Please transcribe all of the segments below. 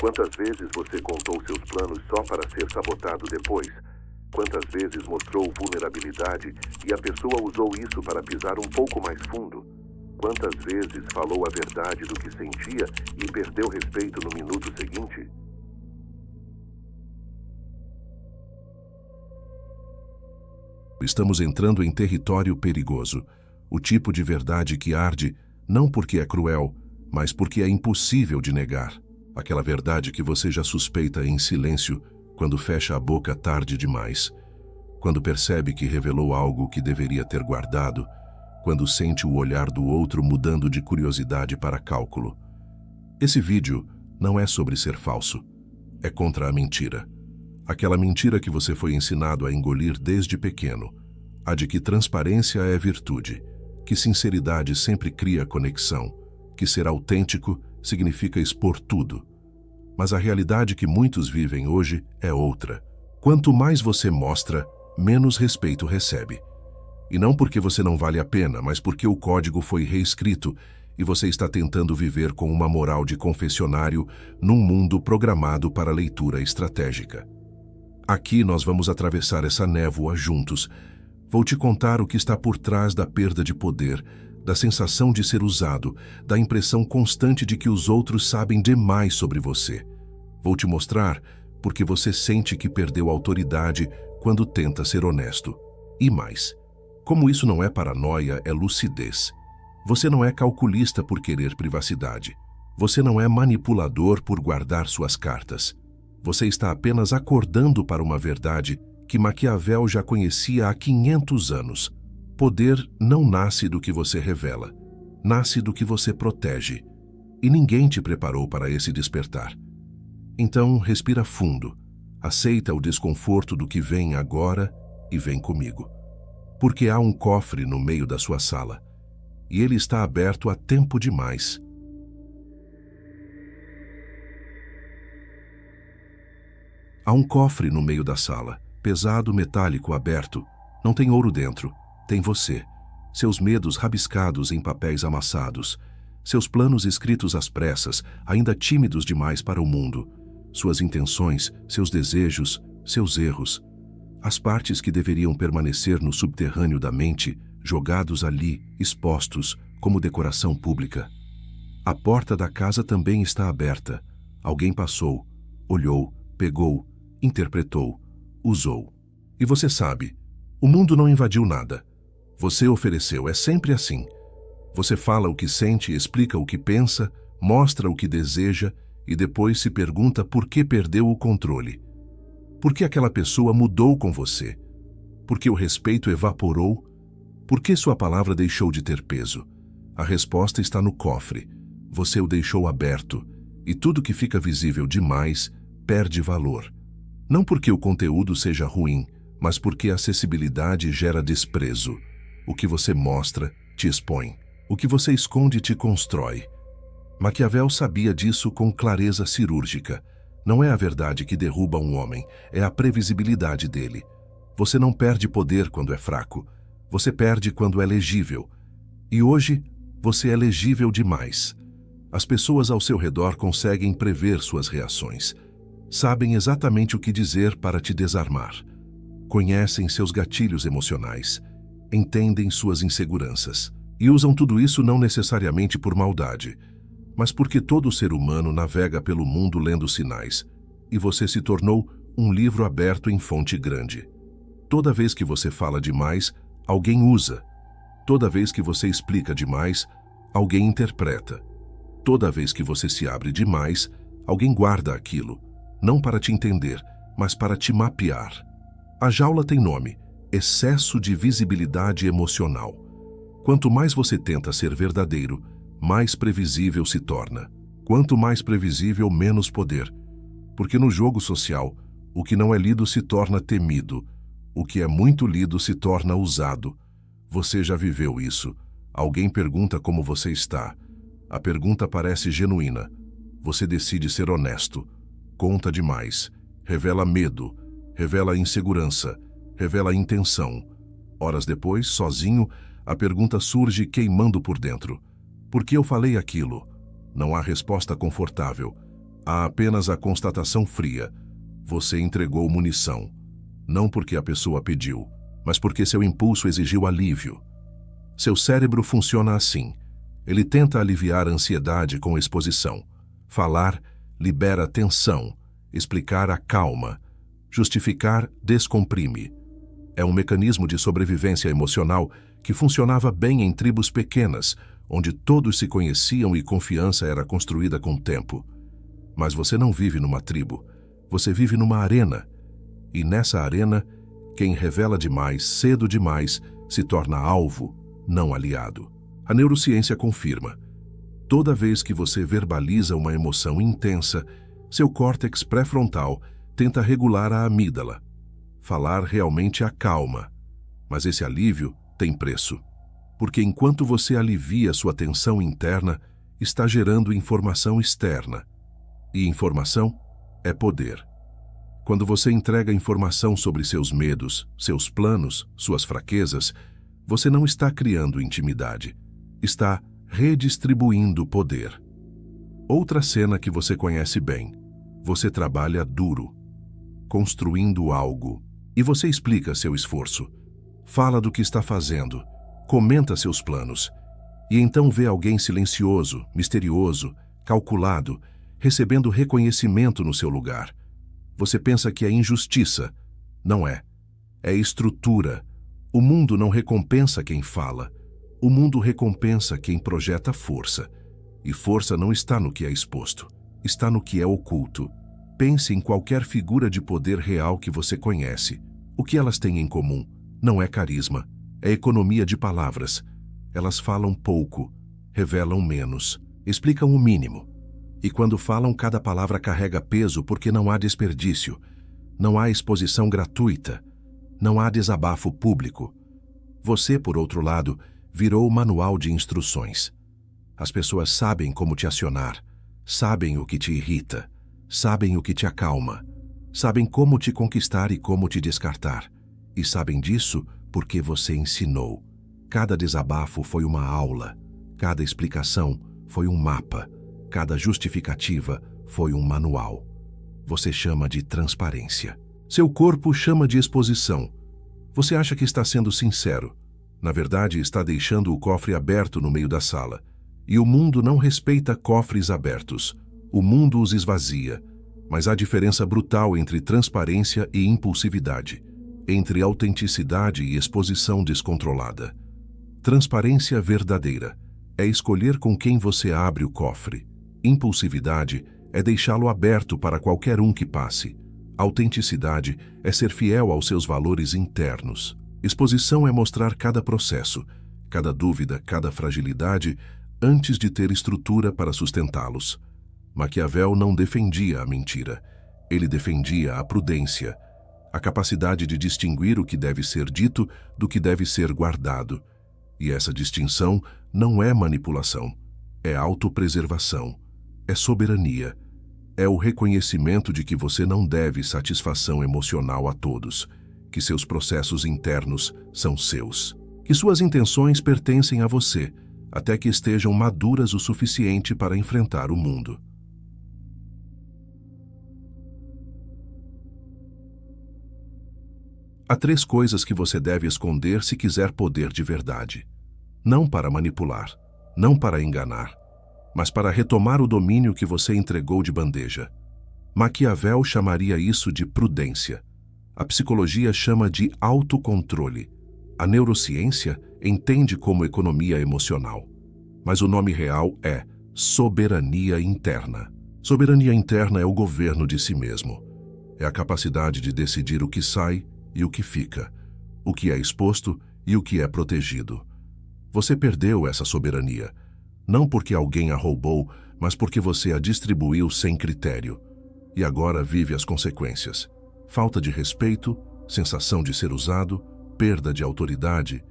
Quantas vezes você contou seus planos só para ser sabotado depois? Quantas vezes mostrou vulnerabilidade e a pessoa usou isso para pisar um pouco mais fundo? Quantas vezes falou a verdade do que sentia e perdeu respeito no minuto seguinte? Estamos entrando em território perigoso. O tipo de verdade que arde, não porque é cruel, mas porque é impossível de negar. Aquela verdade que você já suspeita em silêncio quando fecha a boca tarde demais. Quando percebe que revelou algo que deveria ter guardado. Quando sente o olhar do outro mudando de curiosidade para cálculo. Esse vídeo não é sobre ser falso. É contra a mentira. Aquela mentira que você foi ensinado a engolir desde pequeno. A de que transparência é virtude. Que sinceridade sempre cria conexão. Que ser autêntico significa expor tudo. Mas a realidade que muitos vivem hoje é outra. Quanto mais você mostra, menos respeito recebe. E não porque você não vale a pena, mas porque o código foi reescrito e você está tentando viver com uma moral de confessionário num mundo programado para leitura estratégica. Aqui nós vamos atravessar essa névoa juntos. Vou te contar o que está por trás da perda de poder, da sensação de ser usado, da impressão constante de que os outros sabem demais sobre você. Vou te mostrar porque você sente que perdeu autoridade quando tenta ser honesto. E mais, como isso não é paranoia, é lucidez. Você não é calculista por querer privacidade. Você não é manipulador por guardar suas cartas. Você está apenas acordando para uma verdade que Maquiavel já conhecia há 500 anos. Poder não nasce do que você revela, nasce do que você protege. E ninguém te preparou para esse despertar. Então, respira fundo, aceita o desconforto do que vem agora e vem comigo. Porque há um cofre no meio da sua sala, e ele está aberto há tempo demais. Há um cofre no meio da sala, pesado, metálico, aberto. Não tem ouro dentro, tem você. Seus medos rabiscados em papéis amassados. Seus planos escritos às pressas, ainda tímidos demais para o mundo. Suas intenções, seus desejos, seus erros. As partes que deveriam permanecer no subterrâneo da mente, jogados ali, expostos, como decoração pública. A porta da casa também está aberta. Alguém passou, olhou, pegou, interpretou, usou. E você sabe, o mundo não invadiu nada. Você ofereceu, é sempre assim. Você fala o que sente, explica o que pensa, mostra o que deseja e depois se pergunta por que perdeu o controle. Por que aquela pessoa mudou com você? Por que o respeito evaporou? Por que sua palavra deixou de ter peso? A resposta está no cofre. Você o deixou aberto e tudo que fica visível demais perde valor. Não porque o conteúdo seja ruim, mas porque a acessibilidade gera desprezo. O que você mostra te expõe. O que você esconde te constrói. Maquiavel sabia disso com clareza cirúrgica. Não é a verdade que derruba um homem, é a previsibilidade dele. Você não perde poder quando é fraco. Você perde quando é legível. E hoje, você é legível demais. As pessoas ao seu redor conseguem prever suas reações. Sabem exatamente o que dizer para te desarmar. Conhecem seus gatilhos emocionais. Entendem suas inseguranças. E usam tudo isso não necessariamente por maldade, mas porque todo ser humano navega pelo mundo lendo sinais, e você se tornou um livro aberto em fonte grande. Toda vez que você fala demais, alguém usa. Toda vez que você explica demais, alguém interpreta. Toda vez que você se abre demais, alguém guarda aquilo, não para te entender, mas para te mapear. A jaula tem nome: excesso de visibilidade emocional. Quanto mais você tenta ser verdadeiro, mais previsível se torna. Quanto mais previsível, menos poder. Porque no jogo social, o que não é lido se torna temido. O que é muito lido se torna usado. Você já viveu isso. Alguém pergunta como você está. A pergunta parece genuína. Você decide ser honesto. Conta demais. Revela medo. Revela insegurança. Revela intenção. Horas depois, sozinho, a pergunta surge queimando por dentro. Por que eu falei aquilo? Não há resposta confortável. Há apenas a constatação fria. Você entregou munição. Não porque a pessoa pediu, mas porque seu impulso exigiu alívio. Seu cérebro funciona assim. Ele tenta aliviar a ansiedade com exposição. Falar libera tensão. Explicar acalma. Justificar descomprime. É um mecanismo de sobrevivência emocional que funcionava bem em tribos pequenas, onde todos se conheciam e confiança era construída com o tempo. Mas você não vive numa tribo. Você vive numa arena. E nessa arena, quem revela demais, cedo demais, se torna alvo, não aliado. A neurociência confirma. Toda vez que você verbaliza uma emoção intensa, seu córtex pré-frontal tenta regular a amígdala. Falar realmente acalma, mas esse alívio tem preço. Porque enquanto você alivia sua tensão interna, está gerando informação externa. E informação é poder. Quando você entrega informação sobre seus medos, seus planos, suas fraquezas, você não está criando intimidade. Está redistribuindo poder. Outra cena que você conhece bem. Você trabalha duro, construindo algo, e você explica seu esforço. Fala do que está fazendo, comenta seus planos, e então vê alguém silencioso, misterioso, calculado, recebendo reconhecimento no seu lugar. Você pensa que é injustiça. Não é. É estrutura. O mundo não recompensa quem fala. O mundo recompensa quem projeta força. E força não está no que é exposto. Está no que é oculto. Pense em qualquer figura de poder real que você conhece. O que elas têm em comum? Não é carisma. É economia de palavras. Elas falam pouco, revelam menos, explicam o mínimo. E quando falam, cada palavra carrega peso porque não há desperdício, não há exposição gratuita, não há desabafo público. Você, por outro lado, virou o manual de instruções. As pessoas sabem como te acionar, sabem o que te irrita, sabem o que te acalma, sabem como te conquistar e como te descartar. E sabem disso porque você ensinou. Cada desabafo foi uma aula, cada explicação foi um mapa. Cada justificativa foi um manual. Você chama de transparência. Seu corpo chama de exposição. Você acha que está sendo sincero. Na verdade, está deixando o cofre aberto no meio da sala. E o mundo não respeita cofres abertos. O mundo os esvazia. Mas há diferença brutal entre transparência e impulsividade. Entre autenticidade e exposição descontrolada. Transparência verdadeira é escolher com quem você abre o cofre. Impulsividade é deixá-lo aberto para qualquer um que passe. Autenticidade é ser fiel aos seus valores internos. Exposição é mostrar cada processo, cada dúvida, cada fragilidade, antes de ter estrutura para sustentá-los. Maquiavel não defendia a mentira. Ele defendia a prudência, a capacidade de distinguir o que deve ser dito do que deve ser guardado. E essa distinção não é manipulação, é autopreservação. É soberania. É o reconhecimento de que você não deve satisfação emocional a todos, que seus processos internos são seus, que suas intenções pertencem a você, até que estejam maduras o suficiente para enfrentar o mundo. Há 3 coisas que você deve esconder se quiser poder de verdade. Não para manipular, não para enganar, mas para retomar o domínio que você entregou de bandeja. Maquiavel chamaria isso de prudência. A psicologia chama de autocontrole. A neurociência entende como economia emocional. Mas o nome real é soberania interna. Soberania interna é o governo de si mesmo. É a capacidade de decidir o que sai e o que fica, o que é exposto e o que é protegido. Você perdeu essa soberania. Não porque alguém a roubou, mas porque você a distribuiu sem critério. E agora vive as consequências. Falta de respeito, sensação de ser usado, perda de autoridade,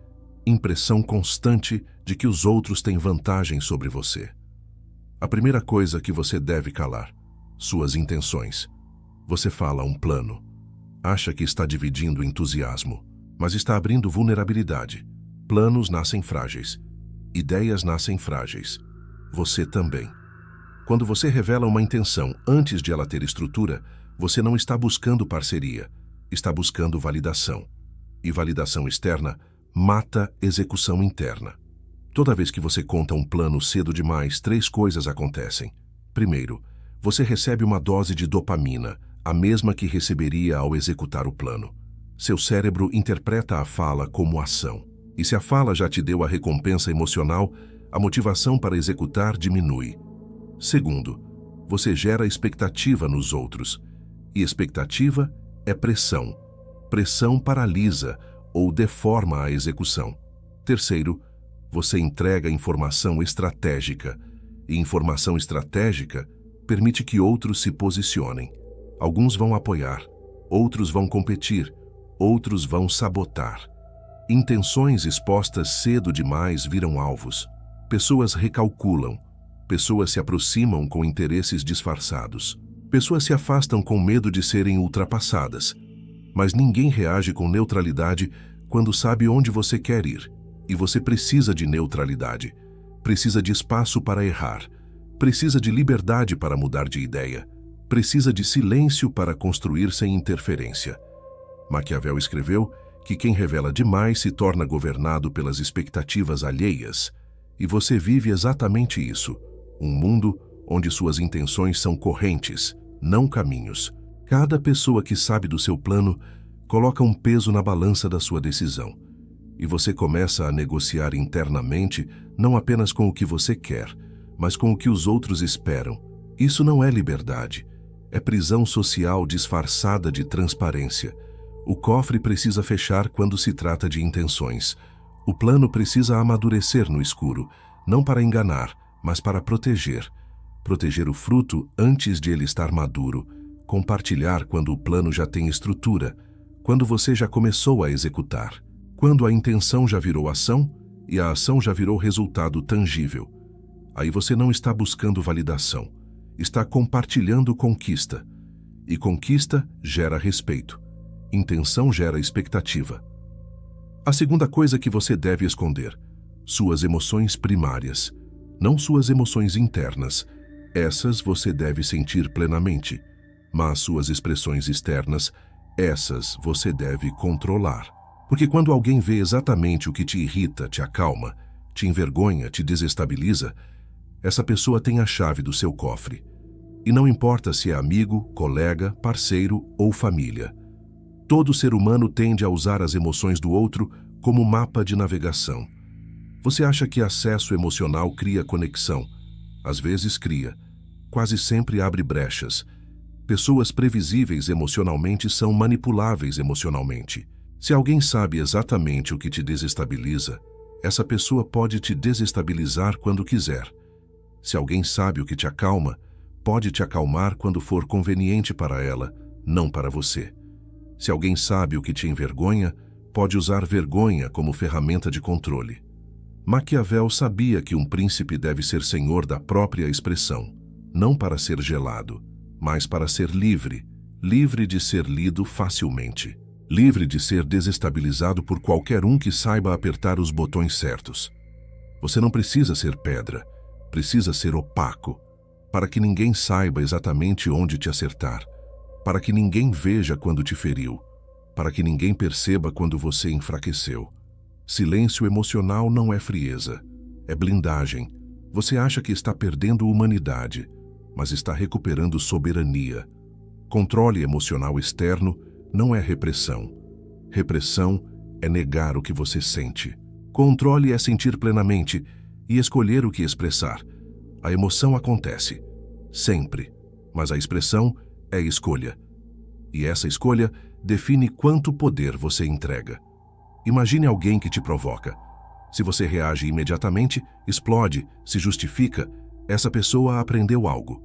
impressão constante de que os outros têm vantagem sobre você. A primeira coisa que você deve calar: suas intenções. Você fala um plano. Acha que está dividindo entusiasmo, mas está abrindo vulnerabilidade. Planos nascem frágeis. Ideias nascem frágeis. Você também. Quando você revela uma intenção antes de ela ter estrutura, você não está buscando parceria, está buscando validação. E validação externa mata execução interna. Toda vez que você conta um plano cedo demais, 3 coisas acontecem. Primeiro, você recebe uma dose de dopamina, a mesma que receberia ao executar o plano. Seu cérebro interpreta a fala como ação. E se a fala já te deu a recompensa emocional, a motivação para executar diminui. Segundo, você gera expectativa nos outros. E expectativa é pressão. Pressão paralisa ou deforma a execução. Terceiro, você entrega informação estratégica. E informação estratégica permite que outros se posicionem. Alguns vão apoiar, outros vão competir, outros vão sabotar. Intenções expostas cedo demais viram alvos. Pessoas recalculam. Pessoas se aproximam com interesses disfarçados. Pessoas se afastam com medo de serem ultrapassadas. Mas ninguém reage com neutralidade quando sabe onde você quer ir. E você precisa de neutralidade. Precisa de espaço para errar. Precisa de liberdade para mudar de ideia. Precisa de silêncio para construir sem interferência. Maquiavel escreveu que quem revela demais se torna governado pelas expectativas alheias. E você vive exatamente isso. Um mundo onde suas intenções são correntes, não caminhos. Cada pessoa que sabe do seu plano coloca um peso na balança da sua decisão. E você começa a negociar internamente não apenas com o que você quer, mas com o que os outros esperam. Isso não é liberdade. É prisão social disfarçada de transparência. O cofre precisa fechar quando se trata de intenções. O plano precisa amadurecer no escuro, não para enganar, mas para proteger. Proteger o fruto antes de ele estar maduro. Compartilhar quando o plano já tem estrutura, quando você já começou a executar. Quando a intenção já virou ação e a ação já virou resultado tangível. Aí você não está buscando validação. Está compartilhando conquista. E conquista gera respeito. Intenção gera expectativa. A segunda coisa que você deve esconder: suas emoções primárias, não suas emoções internas. Essas você deve sentir plenamente, mas suas expressões externas, essas você deve controlar. Porque quando alguém vê exatamente o que te irrita, te acalma, te envergonha, te desestabiliza, essa pessoa tem a chave do seu cofre. E não importa se é amigo, colega, parceiro ou família. Todo ser humano tende a usar as emoções do outro como mapa de navegação. Você acha que acesso emocional cria conexão? Às vezes cria. Quase sempre abre brechas. Pessoas previsíveis emocionalmente são manipuláveis emocionalmente. Se alguém sabe exatamente o que te desestabiliza, essa pessoa pode te desestabilizar quando quiser. Se alguém sabe o que te acalma, pode te acalmar quando for conveniente para ela, não para você. Se alguém sabe o que te envergonha, pode usar vergonha como ferramenta de controle. Maquiavel sabia que um príncipe deve ser senhor da própria expressão, não para ser gelado, mas para ser livre, livre de ser lido facilmente, livre de ser desestabilizado por qualquer um que saiba apertar os botões certos. Você não precisa ser pedra, precisa ser opaco, para que ninguém saiba exatamente onde te acertar, para que ninguém veja quando te feriu, para que ninguém perceba quando você enfraqueceu. Silêncio emocional não é frieza, é blindagem. Você acha que está perdendo humanidade, mas está recuperando soberania. Controle emocional externo não é repressão. Repressão é negar o que você sente. Controle é sentir plenamente e escolher o que expressar. A emoção acontece, sempre, mas a expressão é escolha. E essa escolha define quanto poder você entrega. Imagine alguém que te provoca. Se você reage imediatamente, explode, se justifica, essa pessoa aprendeu algo.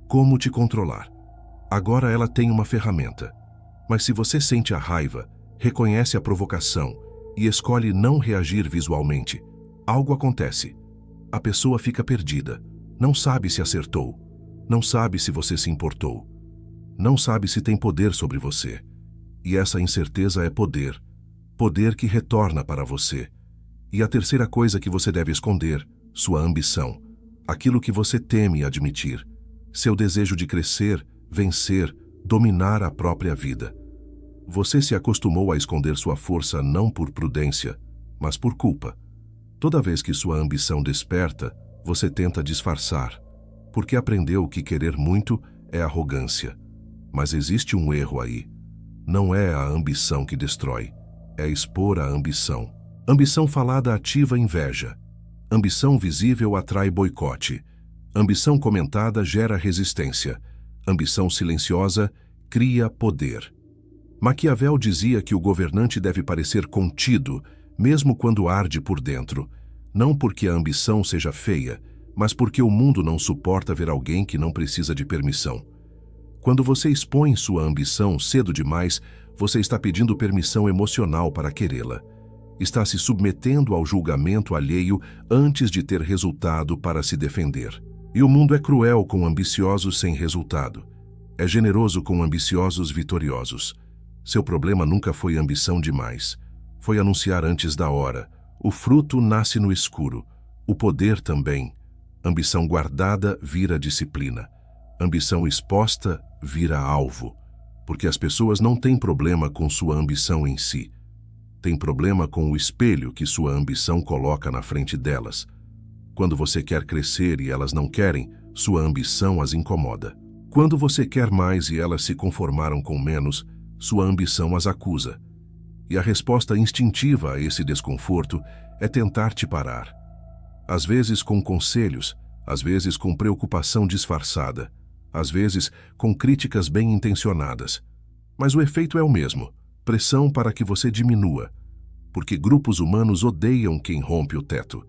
Como te controlar? Agora ela tem uma ferramenta. Mas se você sente a raiva, reconhece a provocação e escolhe não reagir visualmente, algo acontece. A pessoa fica perdida. Não sabe se acertou. Não sabe se você se importou. Não sabe se tem poder sobre você. E essa incerteza é poder. Poder que retorna para você. E a terceira coisa que você deve esconder, sua ambição. Aquilo que você teme admitir. seu desejo de crescer, vencer, dominar a própria vida. Você se acostumou a esconder sua força não por prudência, mas por culpa. Toda vez que sua ambição desperta, você tenta disfarçar, porque aprendeu que querer muito é arrogância. Mas existe um erro aí. Não é a ambição que destrói, é expor a ambição. Ambição falada ativa inveja. Ambição visível atrai boicote. Ambição comentada gera resistência. Ambição silenciosa cria poder. Maquiavel dizia que o governante deve parecer contido, mesmo quando arde por dentro, não porque a ambição seja feia, mas porque o mundo não suporta ver alguém que não precisa de permissão. Quando você expõe sua ambição cedo demais, você está pedindo permissão emocional para querê-la. Está se submetendo ao julgamento alheio antes de ter resultado para se defender. E o mundo é cruel com ambiciosos sem resultado. É generoso com ambiciosos vitoriosos. Seu problema nunca foi ambição demais. Foi anunciar antes da hora. O fruto nasce no escuro. O poder também. Ambição guardada vira disciplina. Ambição exposta vira alvo. Porque as pessoas não têm problema com sua ambição em si. Têm problema com o espelho que sua ambição coloca na frente delas. Quando você quer crescer e elas não querem, sua ambição as incomoda. Quando você quer mais e elas se conformaram com menos, sua ambição as acusa. E a resposta instintiva a esse desconforto é tentar te parar. Às vezes com conselhos, às vezes com preocupação disfarçada, às vezes com críticas bem intencionadas. Mas o efeito é o mesmo, pressão para que você diminua, porque grupos humanos odeiam quem rompe o teto.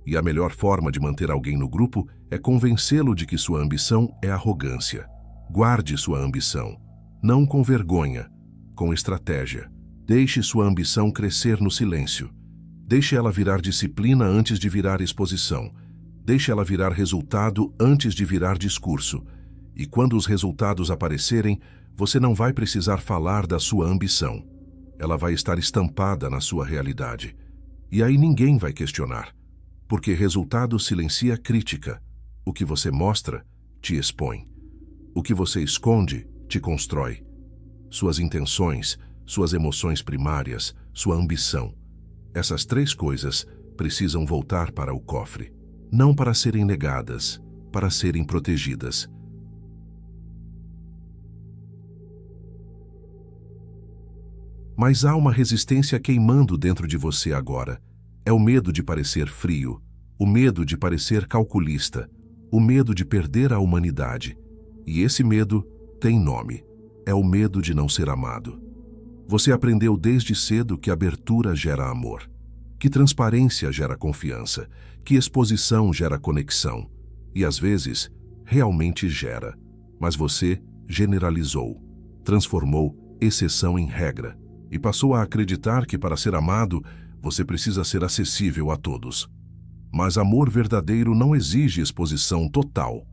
E a melhor forma de manter alguém no grupo é convencê-lo de que sua ambição é arrogância. Guarde sua ambição. Não com vergonha, com estratégia. Deixe sua ambição crescer no silêncio. Deixe ela virar disciplina antes de virar exposição. Deixe ela virar resultado antes de virar discurso. E quando os resultados aparecerem, você não vai precisar falar da sua ambição. Ela vai estar estampada na sua realidade. E aí ninguém vai questionar. Porque resultado silencia crítica. O que você mostra, te expõe. O que você esconde, te constrói. Suas intenções, suas emoções primárias, sua ambição. Essas três coisas precisam voltar para o cofre. Não para serem negadas, para serem protegidas. Mas há uma resistência queimando dentro de você agora. É o medo de parecer frio, o medo de parecer calculista, o medo de perder a humanidade. E esse medo tem nome. É o medo de não ser amado. Você aprendeu desde cedo que abertura gera amor, que transparência gera confiança, que exposição gera conexão. E às vezes, realmente gera. Mas você generalizou, transformou exceção em regra e passou a acreditar que para ser amado, você precisa ser acessível a todos. Mas amor verdadeiro não exige exposição total.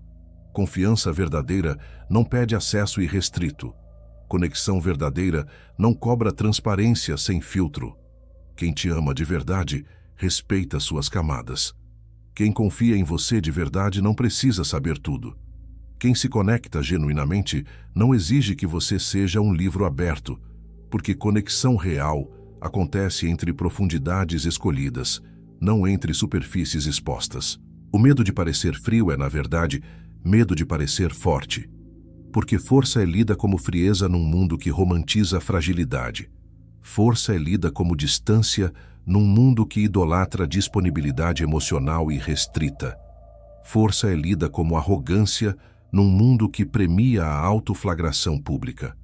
Confiança verdadeira não pede acesso irrestrito. Conexão verdadeira não cobra transparência sem filtro. Quem te ama de verdade, respeita suas camadas. Quem confia em você de verdade não precisa saber tudo. Quem se conecta genuinamente não exige que você seja um livro aberto, porque conexão real acontece entre profundidades escolhidas, não entre superfícies expostas. O medo de parecer frio é, na verdade, medo de parecer forte. Porque força é lida como frieza num mundo que romantiza a fragilidade. Força é lida como distância num mundo que idolatra disponibilidade emocional irrestrita. Força é lida como arrogância num mundo que premia a autoflagração pública.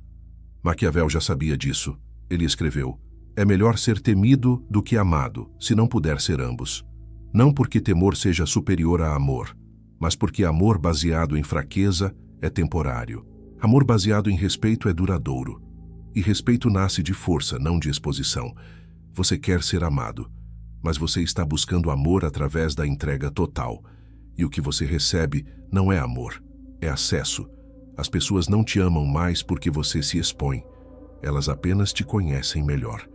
Maquiavel já sabia disso. Ele escreveu: é melhor ser temido do que amado, se não puder ser ambos. Não porque temor seja superior a amor, mas porque amor baseado em fraqueza é temporário. Amor baseado em respeito é duradouro. E respeito nasce de força, não de exposição. Você quer ser amado, mas você está buscando amor através da entrega total. E o que você recebe não é amor, é acesso. As pessoas não te amam mais porque você se expõe. Elas apenas te conhecem melhor.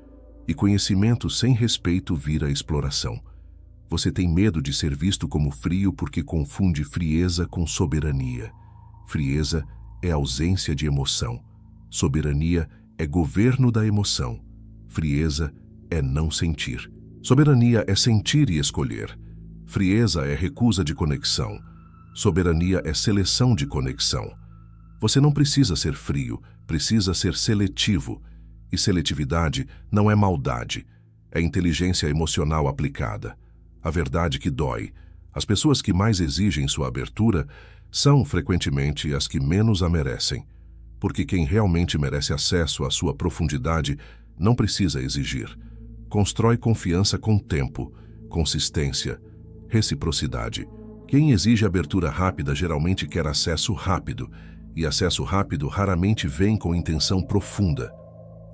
E conhecimento sem respeito vira exploração. Você tem medo de ser visto como frio porque confunde frieza com soberania. Frieza é ausência de emoção. Soberania é governo da emoção. Frieza é não sentir. Soberania é sentir e escolher. Frieza é recusa de conexão. Soberania é seleção de conexão. Você não precisa ser frio, precisa ser seletivo. E seletividade não é maldade, é inteligência emocional aplicada. A verdade que dói. As pessoas que mais exigem sua abertura são, frequentemente, as que menos a merecem. Porque quem realmente merece acesso à sua profundidade não precisa exigir. Constrói confiança com tempo, consistência, reciprocidade. Quem exige abertura rápida geralmente quer acesso rápido, e acesso rápido raramente vem com intenção profunda.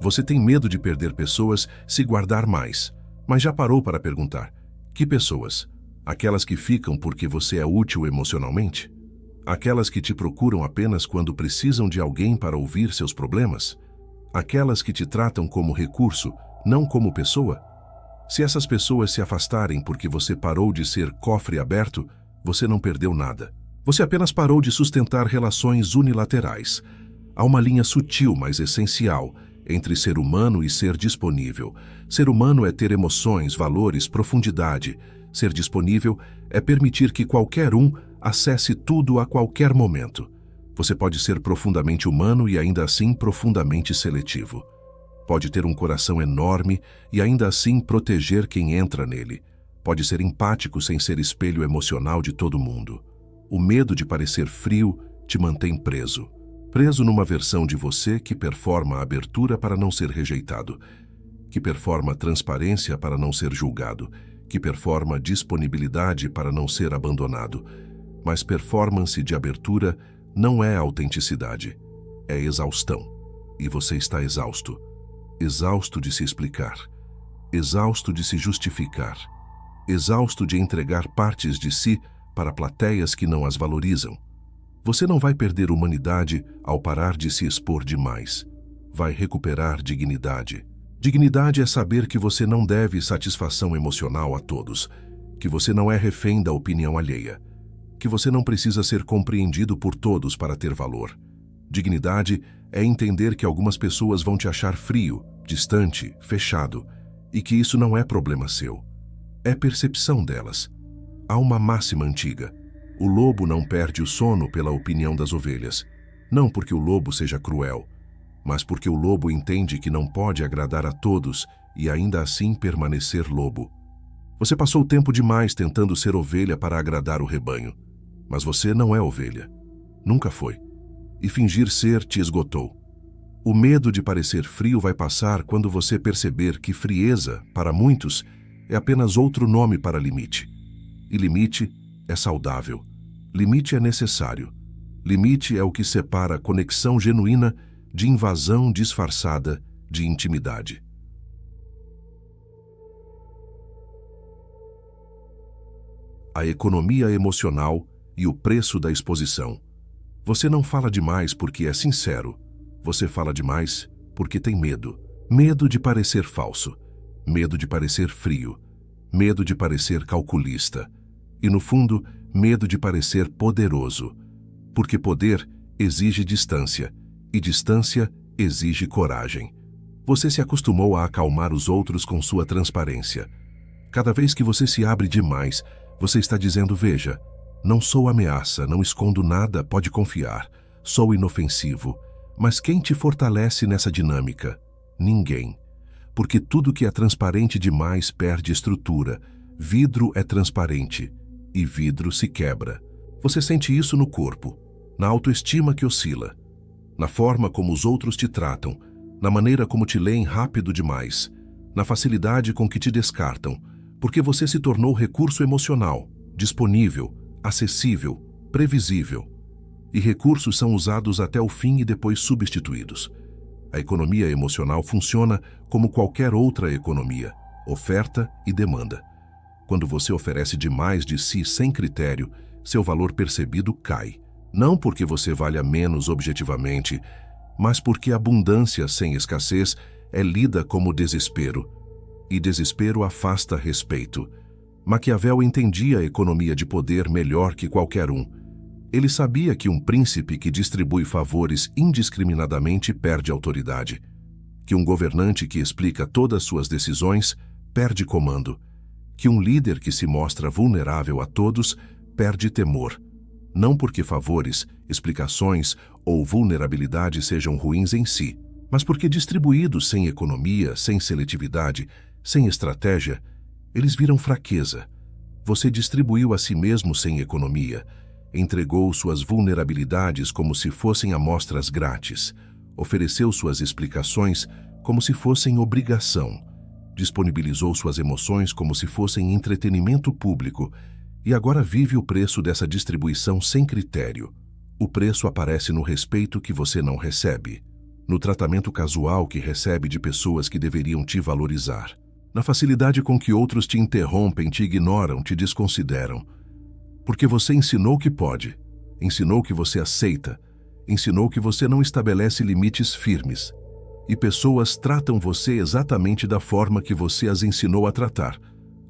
Você tem medo de perder pessoas se guardar mais, mas já parou para perguntar: que pessoas? Aquelas que ficam porque você é útil emocionalmente? Aquelas que te procuram apenas quando precisam de alguém para ouvir seus problemas? Aquelas que te tratam como recurso, não como pessoa? Se essas pessoas se afastarem porque você parou de ser cofre aberto, você não perdeu nada. Você apenas parou de sustentar relações unilaterais. Há uma linha sutil, mas essencial, entre ser humano e ser disponível. Ser humano é ter emoções, valores, profundidade. Ser disponível é permitir que qualquer um acesse tudo a qualquer momento. Você pode ser profundamente humano e ainda assim profundamente seletivo. Pode ter um coração enorme e ainda assim proteger quem entra nele. Pode ser empático sem ser espelho emocional de todo mundo. O medo de parecer frio te mantém preso. Preso numa versão de você que performa a abertura para não ser rejeitado, que performa transparência para não ser julgado, que performa disponibilidade para não ser abandonado. Mas performance de abertura não é autenticidade, é exaustão. E você está exausto. Exausto de se explicar. Exausto de se justificar. Exausto de entregar partes de si para plateias que não as valorizam. Você não vai perder humanidade ao parar de se expor demais. Vai recuperar dignidade. Dignidade é saber que você não deve satisfação emocional a todos, que você não é refém da opinião alheia, que você não precisa ser compreendido por todos para ter valor. Dignidade é entender que algumas pessoas vão te achar frio, distante, fechado, e que isso não é problema seu. É percepção delas. Há uma máxima antiga: o lobo não perde o sono pela opinião das ovelhas, não porque o lobo seja cruel, mas porque o lobo entende que não pode agradar a todos e ainda assim permanecer lobo. Você passou tempo demais tentando ser ovelha para agradar o rebanho, mas você não é ovelha. Nunca foi. E fingir ser te esgotou. O medo de parecer frio vai passar quando você perceber que frieza, para muitos, é apenas outro nome para limite. E limite é saudável. Limite é necessário. Limite é o que separa conexão genuína de invasão disfarçada de intimidade. A economia emocional e o preço da exposição. Você não fala demais porque é sincero. Você fala demais porque tem medo. Medo de parecer falso. Medo de parecer frio. Medo de parecer calculista. E, no fundo, medo de parecer poderoso. Porque poder exige distância. E distância exige coragem. Você se acostumou a acalmar os outros com sua transparência. Cada vez que você se abre demais, você está dizendo: veja, não sou ameaça, não escondo nada, pode confiar. Sou inofensivo. Mas quem te fortalece nessa dinâmica? Ninguém. Porque tudo que é transparente demais perde estrutura. Vidro é transparente e vidro se quebra. Você sente isso no corpo, na autoestima que oscila, na forma como os outros te tratam, na maneira como te leem rápido demais, na facilidade com que te descartam, porque você se tornou recurso emocional, disponível, acessível, previsível. E recursos são usados até o fim e depois substituídos. A economia emocional funciona como qualquer outra economia, oferta e demanda. Quando você oferece demais de si sem critério, seu valor percebido cai. Não porque você valha menos objetivamente, mas porque abundância sem escassez é lida como desespero. E desespero afasta respeito. Maquiavel entendia a economia de poder melhor que qualquer um. Ele sabia que um príncipe que distribui favores indiscriminadamente perde autoridade, que um governante que explica todas suas decisões perde comando, que um líder que se mostra vulnerável a todos perde temor, não porque favores, explicações ou vulnerabilidade sejam ruins em si, mas porque distribuídos sem economia, sem seletividade, sem estratégia, eles viram fraqueza. Você distribuiu a si mesmo sem economia, entregou suas vulnerabilidades como se fossem amostras grátis, ofereceu suas explicações como se fossem obrigação, disponibilizou suas emoções como se fossem entretenimento público e agora vive o preço dessa distribuição sem critério. O preço aparece no respeito que você não recebe, no tratamento casual que recebe de pessoas que deveriam te valorizar, na facilidade com que outros te interrompem, te ignoram, te desconsideram. Porque você ensinou que pode, ensinou que você aceita, ensinou que você não estabelece limites firmes. E pessoas tratam você exatamente da forma que você as ensinou a tratar.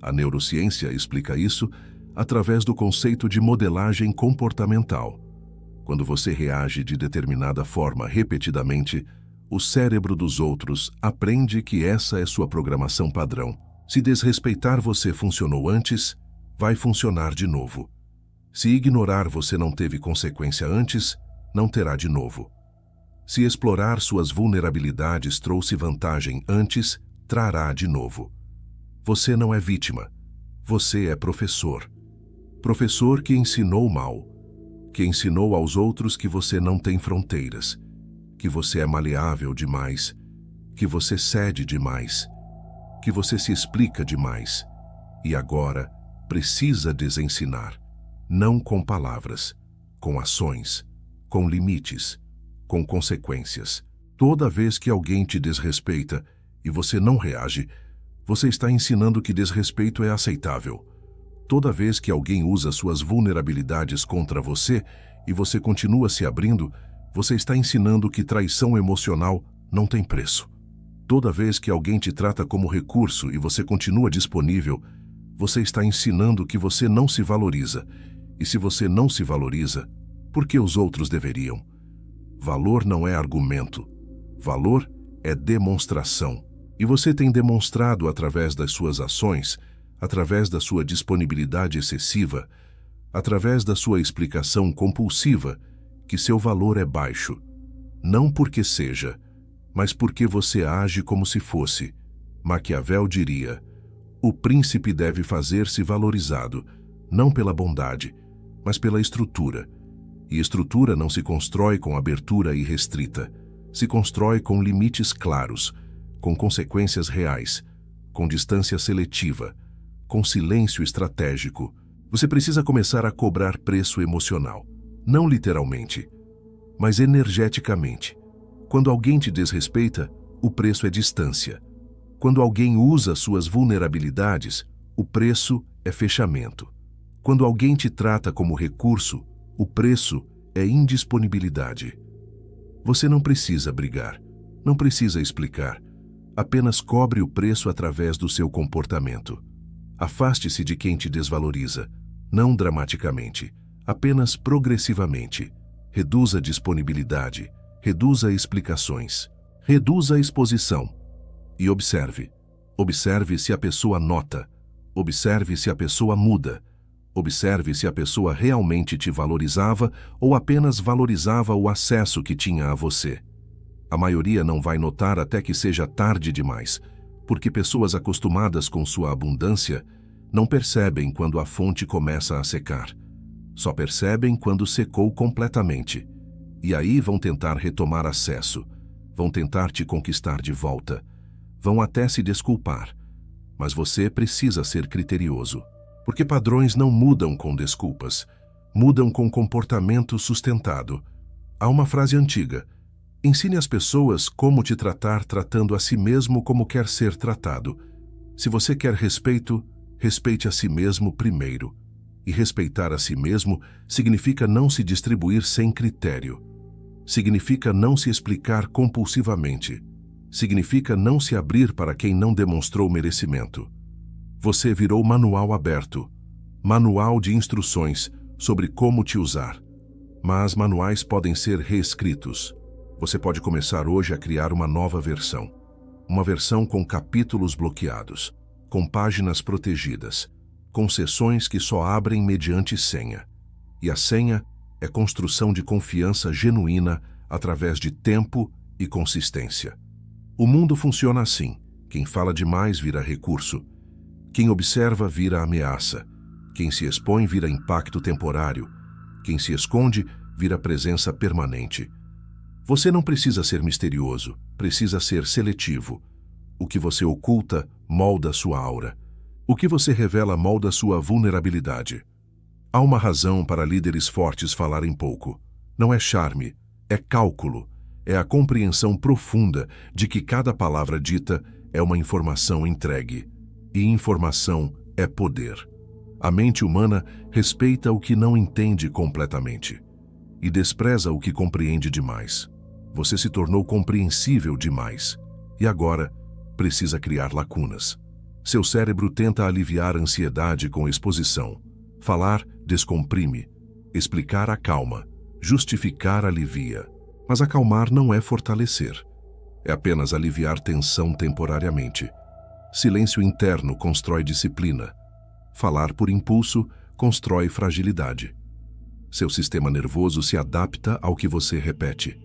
A neurociência explica isso através do conceito de modelagem comportamental. Quando você reage de determinada forma repetidamente, o cérebro dos outros aprende que essa é sua programação padrão. Se desrespeitar você funcionou antes, vai funcionar de novo. Se ignorar você não teve consequência antes, não terá de novo. Se explorar suas vulnerabilidades trouxe vantagem antes, trará de novo. Você não é vítima. Você é professor. Professor que ensinou mal, que ensinou aos outros que você não tem fronteiras, que você é maleável demais, que você cede demais, que você se explica demais e agora precisa desensinar, não com palavras, com ações, com limites, com consequências. Toda vez que alguém te desrespeita e você não reage, você está ensinando que desrespeito é aceitável. Toda vez que alguém usa suas vulnerabilidades contra você e você continua se abrindo, você está ensinando que traição emocional não tem preço. Toda vez que alguém te trata como recurso e você continua disponível, você está ensinando que você não se valoriza. E se você não se valoriza, por que os outros deveriam? Valor não é argumento. Valor é demonstração. E você tem demonstrado através das suas ações, através da sua disponibilidade excessiva, através da sua explicação compulsiva, que seu valor é baixo. Não porque seja, mas porque você age como se fosse. Maquiavel diria: o príncipe deve fazer-se valorizado, não pela bondade, mas pela estrutura. E estrutura não se constrói com abertura irrestrita, se constrói com limites claros, com consequências reais, com distância seletiva, com silêncio estratégico. Você precisa começar a cobrar preço emocional, não literalmente, mas energeticamente. Quando alguém te desrespeita, o preço é distância. Quando alguém usa suas vulnerabilidades, o preço é fechamento. Quando alguém te trata como recurso, o preço é indisponibilidade. Você não precisa brigar, não precisa explicar. Apenas cobre o preço através do seu comportamento. Afaste-se de quem te desvaloriza, não dramaticamente, apenas progressivamente. Reduza a disponibilidade, reduza explicações, reduza a exposição. E observe. Observe se a pessoa nota. Observe se a pessoa muda. Observe se a pessoa realmente te valorizava ou apenas valorizava o acesso que tinha a você. A maioria não vai notar até que seja tarde demais, porque pessoas acostumadas com sua abundância não percebem quando a fonte começa a secar. Só percebem quando secou completamente. E aí vão tentar retomar acesso, vão tentar te conquistar de volta, vão até se desculpar. Mas você precisa ser criterioso. Porque padrões não mudam com desculpas, mudam com comportamento sustentado. Há uma frase antiga: ensine as pessoas como te tratar tratando a si mesmo como quer ser tratado. Se você quer respeito, respeite a si mesmo primeiro. E respeitar a si mesmo significa não se distribuir sem critério. Significa não se explicar compulsivamente. Significa não se abrir para quem não demonstrou merecimento. Você virou manual aberto, manual de instruções sobre como te usar. mas manuais podem ser reescritos. Você pode começar hoje a criar uma nova versão. Uma versão com capítulos bloqueados, com páginas protegidas, com seções que só abrem mediante senha. E a senha é construção de confiança genuína através de tempo e consistência. O mundo funciona assim. Quem fala demais vira recurso. Quem observa vira ameaça. Quem se expõe vira impacto temporário. Quem se esconde vira presença permanente. Você não precisa ser misterioso, precisa ser seletivo. O que você oculta molda sua aura. O que você revela molda sua vulnerabilidade. Há uma razão para líderes fortes falarem pouco. Não é charme, é cálculo. É a compreensão profunda de que cada palavra dita é uma informação entregue. E informação é poder. A mente humana respeita o que não entende completamente e despreza o que compreende demais. Você se tornou compreensível demais e agora precisa criar lacunas. Seu cérebro tenta aliviar a ansiedade com exposição. Falar descomprime, explicar acalma, justificar alivia. Mas acalmar não é fortalecer. É apenas aliviar tensão temporariamente. Silêncio interno constrói disciplina. Falar por impulso constrói fragilidade. Seu sistema nervoso se adapta ao que você repete.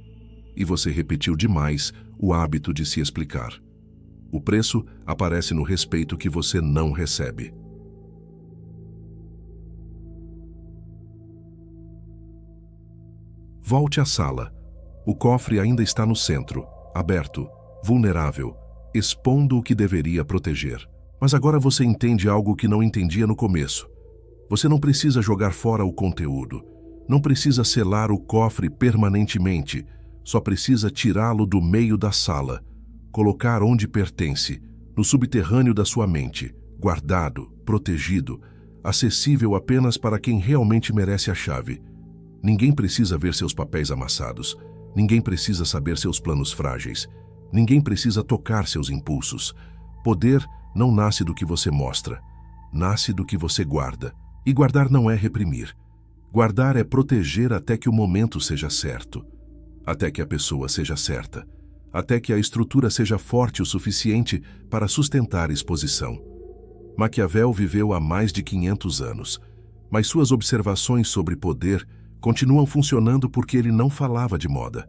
E você repetiu demais o hábito de se explicar. O preço aparece no respeito que você não recebe. Volte à sala. O cofre ainda está no centro, aberto, vulnerável, expondo o que deveria proteger. Mas agora você entende algo que não entendia no começo. Você não precisa jogar fora o conteúdo. Não precisa selar o cofre permanentemente. Só precisa tirá-lo do meio da sala. Colocar onde pertence, no subterrâneo da sua mente, guardado, protegido, acessível apenas para quem realmente merece a chave. Ninguém precisa ver seus papéis amassados. Ninguém precisa saber seus planos frágeis. Ninguém precisa tocar seus impulsos. Poder não nasce do que você mostra. Nasce do que você guarda. E guardar não é reprimir. Guardar é proteger até que o momento seja certo. Até que a pessoa seja certa. Até que a estrutura seja forte o suficiente para sustentar a exposição. Maquiavel viveu há mais de 500 anos, mas suas observações sobre poder continuam funcionando porque ele não falava de moda.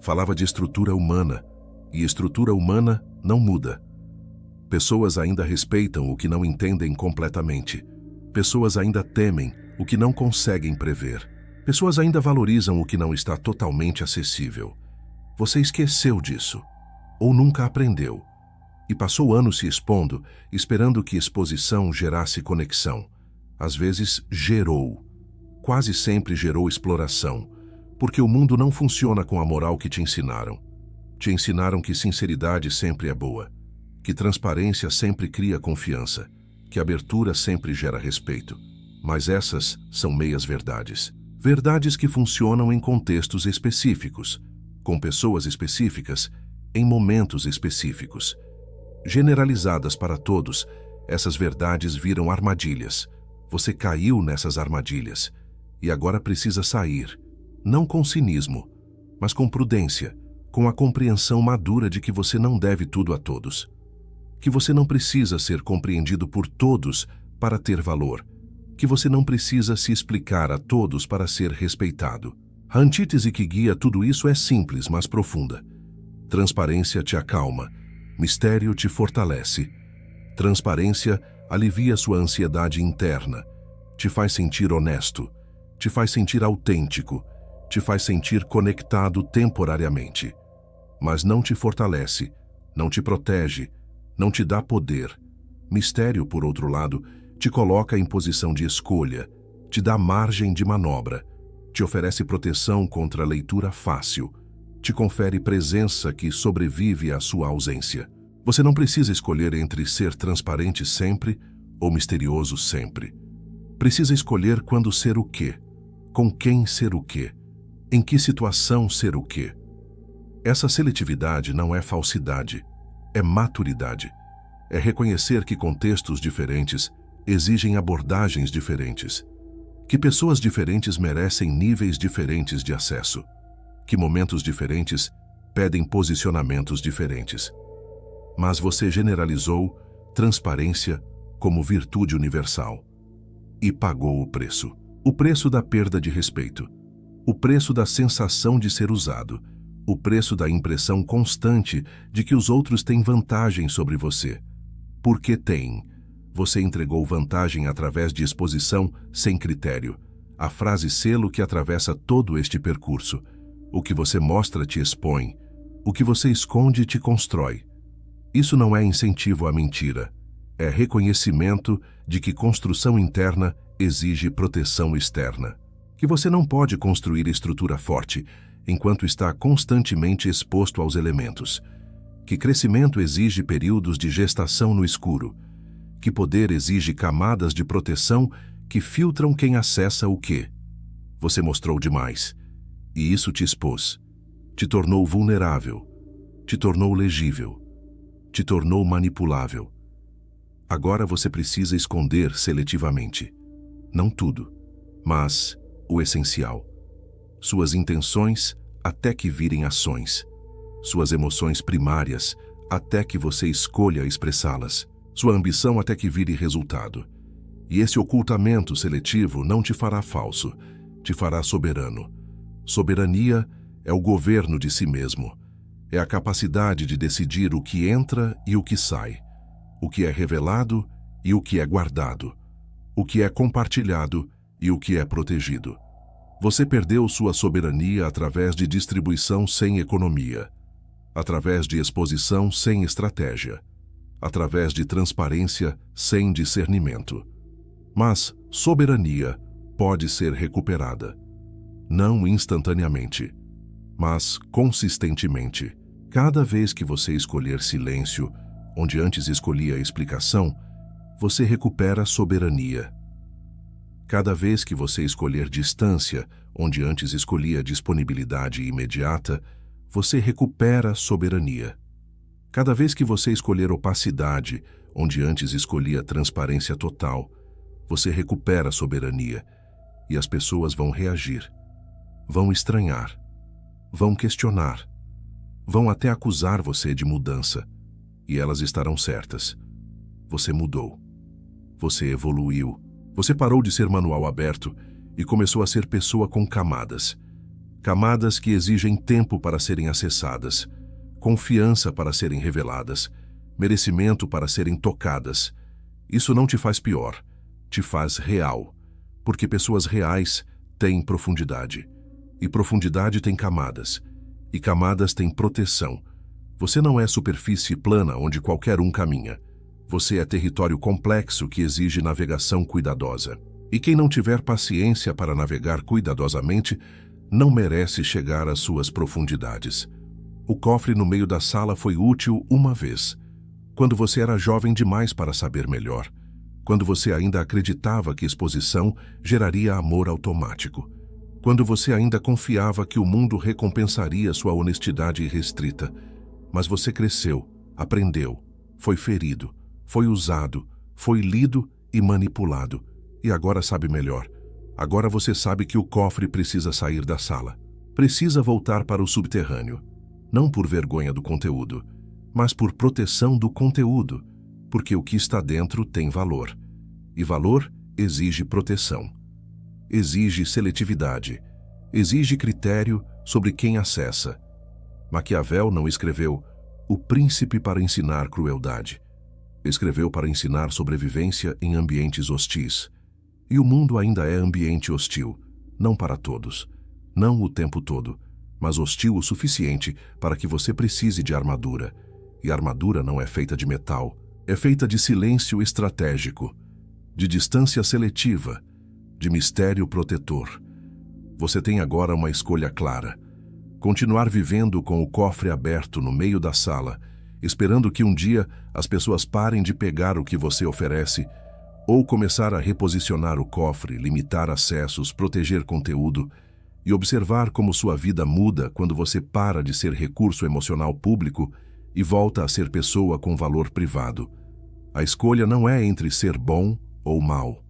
Falava de estrutura humana, e estrutura humana não muda. Pessoas ainda respeitam o que não entendem completamente. Pessoas ainda temem o que não conseguem prever. Pessoas ainda valorizam o que não está totalmente acessível. Você esqueceu disso, ou nunca aprendeu, e passou anos se expondo, esperando que exposição gerasse conexão. Às vezes gerou. Quase sempre gerou exploração, porque o mundo não funciona com a moral que te ensinaram. Te ensinaram que sinceridade sempre é boa, que transparência sempre cria confiança, que abertura sempre gera respeito. Mas essas são meias-verdades. Verdades que funcionam em contextos específicos, com pessoas específicas, em momentos específicos. Generalizadas para todos, essas verdades viram armadilhas. Você caiu nessas armadilhas e agora precisa sair, não com cinismo, mas com prudência, com a compreensão madura de que você não deve tudo a todos, que você não precisa ser compreendido por todos para ter valor, que você não precisa se explicar a todos para ser respeitado. A antítese que guia tudo isso é simples, mas profunda. Transparência te acalma, mistério te fortalece. Transparência alivia sua ansiedade interna, te faz sentir honesto, te faz sentir autêntico, te faz sentir conectado temporariamente. Mas não te fortalece, não te protege, não te dá poder. Mistério, por outro lado, te coloca em posição de escolha, te dá margem de manobra, te oferece proteção contra a leitura fácil, te confere presença que sobrevive à sua ausência. Você não precisa escolher entre ser transparente sempre ou misterioso sempre. Precisa escolher quando ser o quê, com quem ser o quê, em que situação ser o quê. Essa seletividade não é falsidade, é maturidade. É reconhecer que contextos diferentes exigem abordagens diferentes, que pessoas diferentes merecem níveis diferentes de acesso, que momentos diferentes pedem posicionamentos diferentes. Mas você generalizou transparência como virtude universal e pagou o preço da perda de respeito, o preço da sensação de ser usado, o preço da impressão constante de que os outros têm vantagem sobre você. Porque têm. Você entregou vantagem através de exposição sem critério, a frase selo que atravessa todo este percurso. O que você mostra te expõe, o que você esconde te constrói. Isso não é incentivo à mentira, é reconhecimento de que construção interna exige proteção externa. Que você não pode construir estrutura forte enquanto está constantemente exposto aos elementos. Que crescimento exige períodos de gestação no escuro. Que poder exige camadas de proteção que filtram quem acessa o quê. Você mostrou demais, e isso te expôs, te tornou vulnerável, te tornou legível, te tornou manipulável. Agora você precisa esconder seletivamente. Não tudo, mas o essencial. Suas intenções até que virem ações. Suas emoções primárias até que você escolha expressá-las. Sua ambição até que vire resultado. E esse ocultamento seletivo não te fará falso, te fará soberano. Soberania é o governo de si mesmo. É a capacidade de decidir o que entra e o que sai. O que é revelado e o que é guardado. O que é compartilhado e o que é protegido. Você perdeu sua soberania através de distribuição sem economia, através de exposição sem estratégia, através de transparência sem discernimento. Mas soberania pode ser recuperada, não instantaneamente, mas consistentemente. Cada vez que você escolher silêncio, onde antes escolhia explicação, você recupera soberania. Cada vez que você escolher distância, onde antes escolhia disponibilidade imediata, você recupera soberania. Cada vez que você escolher opacidade, onde antes escolhia transparência total, você recupera soberania, e as pessoas vão reagir, vão estranhar, vão questionar, vão até acusar você de mudança, e elas estarão certas. Você mudou. Você evoluiu. Você parou de ser manual aberto e começou a ser pessoa com camadas. Camadas que exigem tempo para serem acessadas, confiança para serem reveladas, merecimento para serem tocadas. Isso não te faz pior, te faz real, porque pessoas reais têm profundidade, e profundidade tem camadas, e camadas têm proteção. Você não é superfície plana onde qualquer um caminha. Você é território complexo que exige navegação cuidadosa. E quem não tiver paciência para navegar cuidadosamente não merece chegar às suas profundidades. O cofre no meio da sala foi útil uma vez, quando você era jovem demais para saber melhor, quando você ainda acreditava que exposição geraria amor automático, quando você ainda confiava que o mundo recompensaria sua honestidade irrestrita. Mas você cresceu, aprendeu, foi ferido, foi usado, foi lido e manipulado, e agora sabe melhor. Agora você sabe que o cofre precisa sair da sala. Precisa voltar para o subterrâneo, não por vergonha do conteúdo, mas por proteção do conteúdo, porque o que está dentro tem valor, e valor exige proteção, exige seletividade, exige critério sobre quem acessa. Maquiavel não escreveu O Príncipe para ensinar crueldade. Escreveu para ensinar sobrevivência em ambientes hostis. E o mundo ainda é ambiente hostil, não para todos, não o tempo todo, mas hostil o suficiente para que você precise de armadura. E a armadura não é feita de metal, é feita de silêncio estratégico, de distância seletiva, de mistério protetor. Você tem agora uma escolha clara. Continuar vivendo com o cofre aberto no meio da sala, esperando que um dia as pessoas parem de pegar o que você oferece, ou começar a reposicionar o cofre, limitar acessos, proteger conteúdo e observar como sua vida muda quando você para de ser recurso emocional público e volta a ser pessoa com valor privado. A escolha não é entre ser bom ou mal,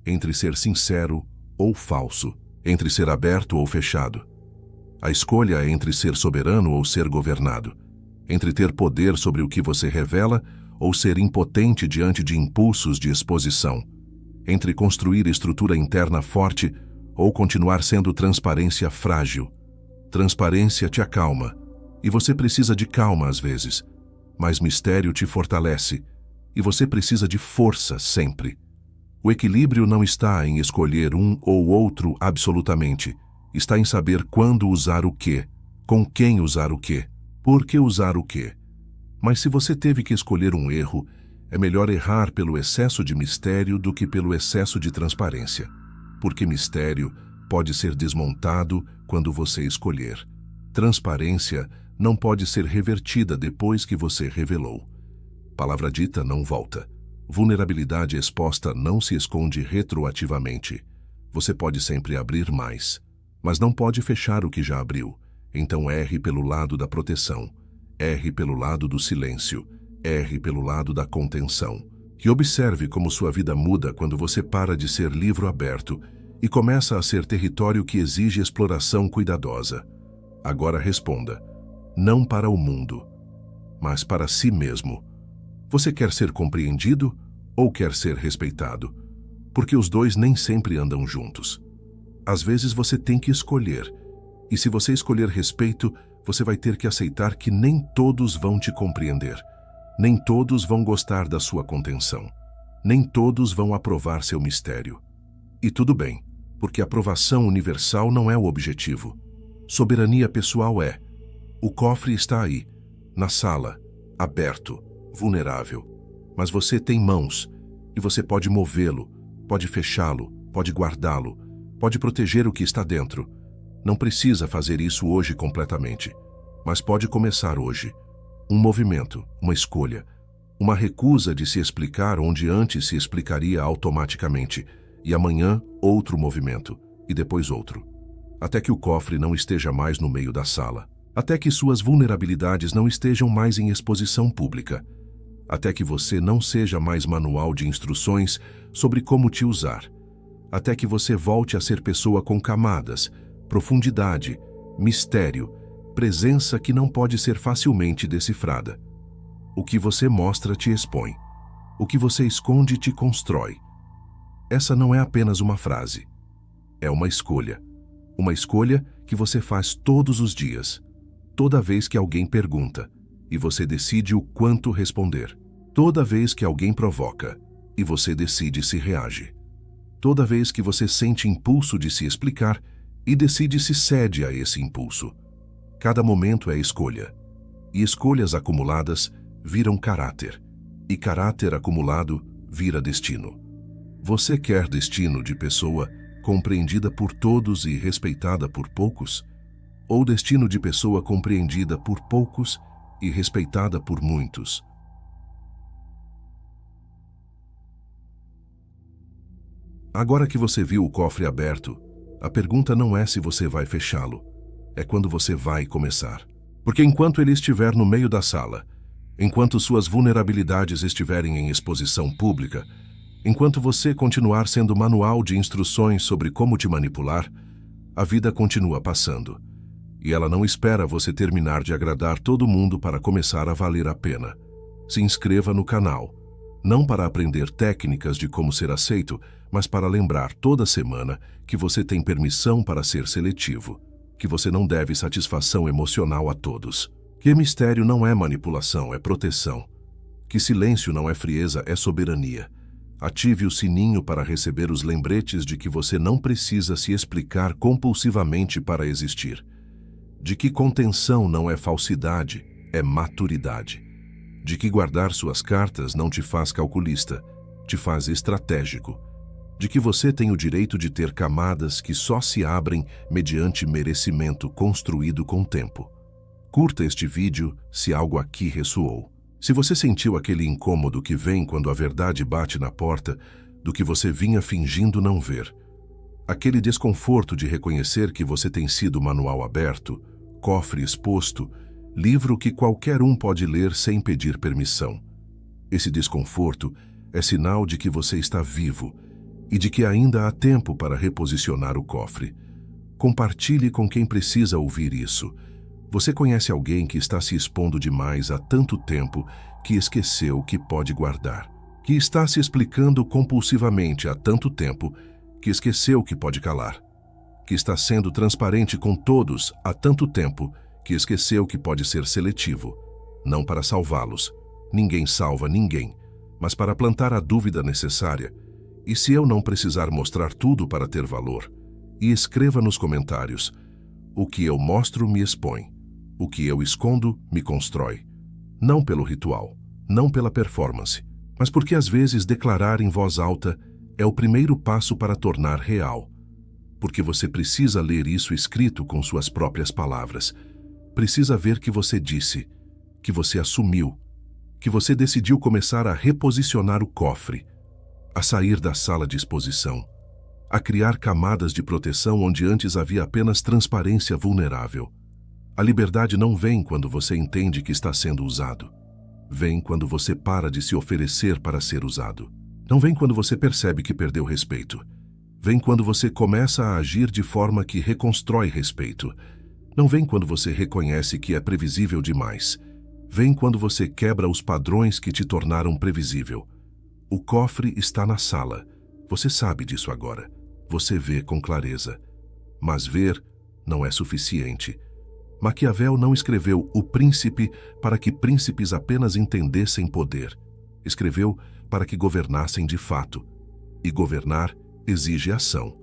entre ser sincero ou falso, entre ser aberto ou fechado. A escolha é entre ser soberano ou ser governado, entre ter poder sobre o que você revela ou ser impotente diante de impulsos de exposição, entre construir estrutura interna forte ou continuar sendo transparência frágil. Transparência te acalma, e você precisa de calma às vezes, mas mistério te fortalece, e você precisa de força sempre. O equilíbrio não está em escolher um ou outro absolutamente, está em saber quando usar o quê, com quem usar o quê, por que usar o quê. Mas se você teve que escolher um erro, é melhor errar pelo excesso de mistério do que pelo excesso de transparência, porque mistério pode ser desmontado quando você escolher. Transparência não pode ser revertida depois que você revelou. Palavra dita não volta. Vulnerabilidade exposta não se esconde retroativamente. Você pode sempre abrir mais, mas não pode fechar o que já abriu. Então erre pelo lado da proteção, erre pelo lado do silêncio, erre pelo lado da contenção. E observe como sua vida muda quando você para de ser livro aberto e começa a ser território que exige exploração cuidadosa. Agora responda, não para o mundo, mas para si mesmo. Você quer ser compreendido ou quer ser respeitado? Porque os dois nem sempre andam juntos. Às vezes você tem que escolher, e se você escolher respeito, você vai ter que aceitar que nem todos vão te compreender, nem todos vão gostar da sua contenção, nem todos vão aprovar seu mistério. E tudo bem, porque aprovação universal não é o objetivo. Soberania pessoal é. O cofre está aí, na sala, aberto, vulnerável. Mas você tem mãos, e você pode movê-lo, pode fechá-lo, pode guardá-lo, pode proteger o que está dentro. Não precisa fazer isso hoje completamente, mas pode começar hoje. Um movimento, uma escolha, uma recusa de se explicar onde antes se explicaria automaticamente, e amanhã outro movimento, e depois outro. Até que o cofre não esteja mais no meio da sala. Até que suas vulnerabilidades não estejam mais em exposição pública. Até que você não seja mais manual de instruções sobre como te usar. Até que você volte a ser pessoa com camadas, profundidade, mistério, presença que não pode ser facilmente decifrada. O que você mostra te expõe. O que você esconde te constrói. Essa não é apenas uma frase. É uma escolha. Uma escolha que você faz todos os dias. Toda vez que alguém pergunta, e você decide o quanto responder. Toda vez que alguém provoca, e você decide se reage. Toda vez que você sente impulso de se explicar, e decide se cede a esse impulso. Cada momento é escolha. E escolhas acumuladas viram caráter. E caráter acumulado vira destino. Você quer destino de pessoa compreendida por todos e respeitada por poucos? Ou destino de pessoa compreendida por poucos e respeitada por muitos? Agora que você viu o cofre aberto, a pergunta não é se você vai fechá-lo, é quando você vai começar. Porque enquanto ele estiver no meio da sala, enquanto suas vulnerabilidades estiverem em exposição pública, enquanto você continuar sendo manual de instruções sobre como te manipular, a vida continua passando. E ela não espera você terminar de agradar todo mundo para começar a valer a pena. Se inscreva no canal, não para aprender técnicas de como ser aceito, mas para lembrar toda semana que você tem permissão para ser seletivo, que você não deve satisfação emocional a todos, que mistério não é manipulação, é proteção, que silêncio não é frieza, é soberania. Ative o sininho para receber os lembretes de que você não precisa se explicar compulsivamente para existir. De que contenção não é falsidade, é maturidade. De que guardar suas cartas não te faz calculista, te faz estratégico. De que você tem o direito de ter camadas que só se abrem mediante merecimento construído com tempo. Curta este vídeo se algo aqui ressoou. Se você sentiu aquele incômodo que vem quando a verdade bate na porta, do que você vinha fingindo não ver, aquele desconforto de reconhecer que você tem sido manual aberto, cofre exposto, livro que qualquer um pode ler sem pedir permissão. Esse desconforto é sinal de que você está vivo, e de que ainda há tempo para reposicionar o cofre. Compartilhe com quem precisa ouvir isso. Você conhece alguém que está se expondo demais há tanto tempo que esqueceu que pode guardar, que está se explicando compulsivamente há tanto tempo que esqueceu que pode calar, que está sendo transparente com todos há tanto tempo que esqueceu que pode ser seletivo, não para salvá-los. Ninguém salva ninguém, mas para plantar a dúvida necessária. E se eu não precisar mostrar tudo para ter valor? E escreva nos comentários: o que eu mostro me expõe, o que eu escondo me constrói. Não pelo ritual, não pela performance, mas porque às vezes declarar em voz alta é o primeiro passo para tornar real. Porque você precisa ler isso escrito com suas próprias palavras. Precisa ver que você disse, que você assumiu, que você decidiu começar a reposicionar o cofre, a sair da sala de exposição, a criar camadas de proteção onde antes havia apenas transparência vulnerável. A liberdade não vem quando você entende que está sendo usado. Vem quando você para de se oferecer para ser usado. Não vem quando você percebe que perdeu respeito. Vem quando você começa a agir de forma que reconstrói respeito. Não vem quando você reconhece que é previsível demais. Vem quando você quebra os padrões que te tornaram previsível. O cofre está na sala. Você sabe disso agora. Você vê com clareza. Mas ver não é suficiente. Maquiavel não escreveu O Príncipe para que príncipes apenas entendessem poder. Escreveu para que governassem de fato. E governar exige ação.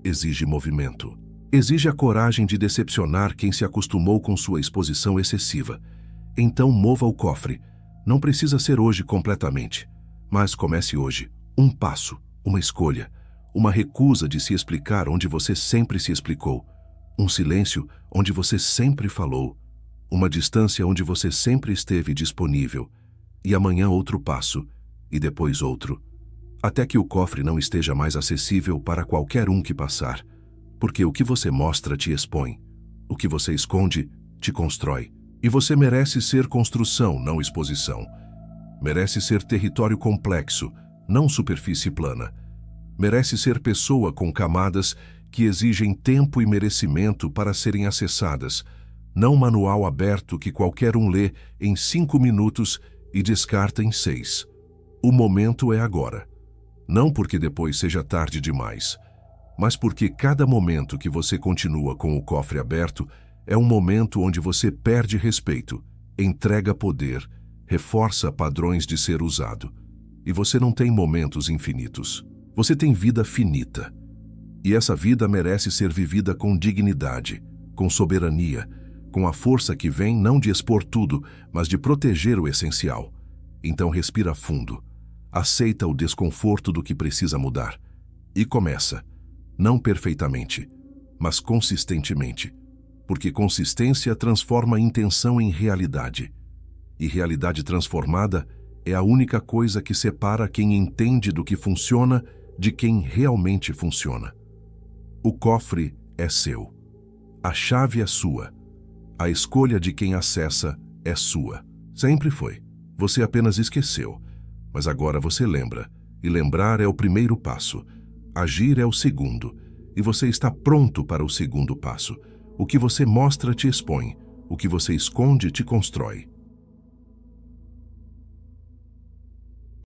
Exige movimento. Exige a coragem de decepcionar quem se acostumou com sua exposição excessiva. Então mova o cofre. Não precisa ser hoje completamente. Mas comece hoje. Um passo, uma escolha, uma recusa de se explicar onde você sempre se explicou, um silêncio onde você sempre falou, uma distância onde você sempre esteve disponível, e amanhã outro passo, e depois outro, até que o cofre não esteja mais acessível para qualquer um que passar, porque o que você mostra te expõe, o que você esconde te constrói, e você merece ser construção, não exposição. Merece ser território complexo, não superfície plana. Merece ser pessoa com camadas que exigem tempo e merecimento para serem acessadas, não manual aberto que qualquer um lê em 5 minutos e descarta em 6. O momento é agora. Não porque depois seja tarde demais, mas porque cada momento que você continua com o cofre aberto é um momento onde você perde respeito, entrega poder, reforça padrões de ser usado. E você não tem momentos infinitos. Você tem vida finita. E essa vida merece ser vivida com dignidade, com soberania, com a força que vem não de expor tudo, mas de proteger o essencial. Então respira fundo. Aceita o desconforto do que precisa mudar. E começa. Não perfeitamente, mas consistentemente. Porque consistência transforma a intenção em realidade. E realidade transformada é a única coisa que separa quem entende do que funciona de quem realmente funciona. O cofre é seu. A chave é sua. A escolha de quem acessa é sua. Sempre foi. Você apenas esqueceu. Mas agora você lembra. E lembrar é o primeiro passo. Agir é o segundo. E você está pronto para o segundo passo. O que você mostra te expõe. O que você esconde te constrói.